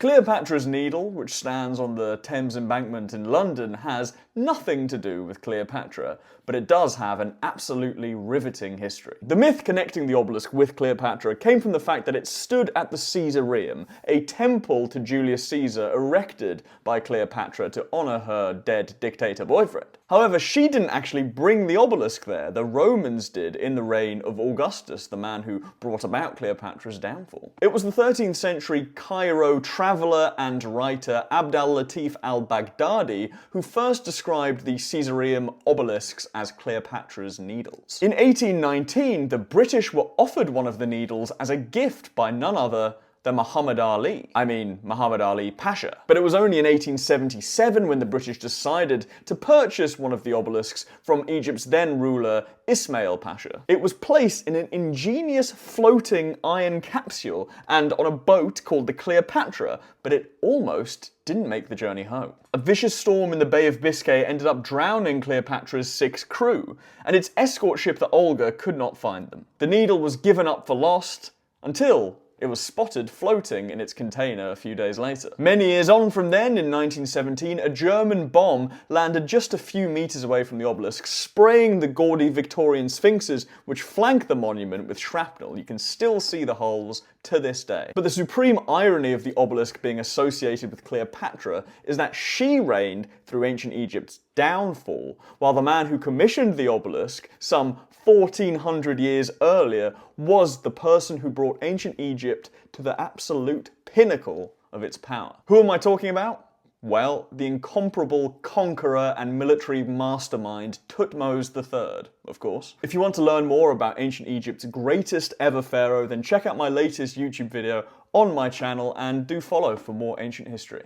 Cleopatra's Needle, which stands on the Thames Embankment in London, has nothing to do with Cleopatra, but it does have an absolutely riveting history. The myth connecting the obelisk with Cleopatra came from the fact that it stood at the Caesareum, a temple to Julius Caesar erected by Cleopatra to honour her dead dictator boyfriend. However, she didn't actually bring the obelisk there, the Romans did in the reign of Augustus, the man who brought about Cleopatra's downfall. It was the 13th century Cairo traveller and writer Abd al-Latif al-Baghdadi who first described the Caesareum obelisks as Cleopatra's needles. In 1819, the British were offered one of the needles as a gift by none other than Muhammad Ali. I mean, Muhammad Ali Pasha. But it was only in 1877 when the British decided to purchase one of the obelisks from Egypt's then ruler, Ismail Pasha. It was placed in an ingenious floating iron capsule and on a boat called the Cleopatra, but it almost didn't make the journey home. A vicious storm in the Bay of Biscay ended up drowning Cleopatra's 6 crew, and its escort ship, the Olga, could not find them. The needle was given up for lost until it was spotted floating in its container a few days later. Many years on from then, in 1917, a German bomb landed just a few meters away from the obelisk, spraying the gaudy Victorian sphinxes which flank the monument with shrapnel. You can still see the holes to this day. But the supreme irony of the obelisk being associated with Cleopatra is that she reigned through ancient Egypt's downfall, while the man who commissioned the obelisk, some 1400 years earlier, was the person who brought ancient Egypt to the absolute pinnacle of its power. Who am I talking about? Well, the incomparable conqueror and military mastermind Thutmose III, of course. If you want to learn more about ancient Egypt's greatest ever pharaoh, then check out my latest YouTube video on my channel and do follow for more ancient history.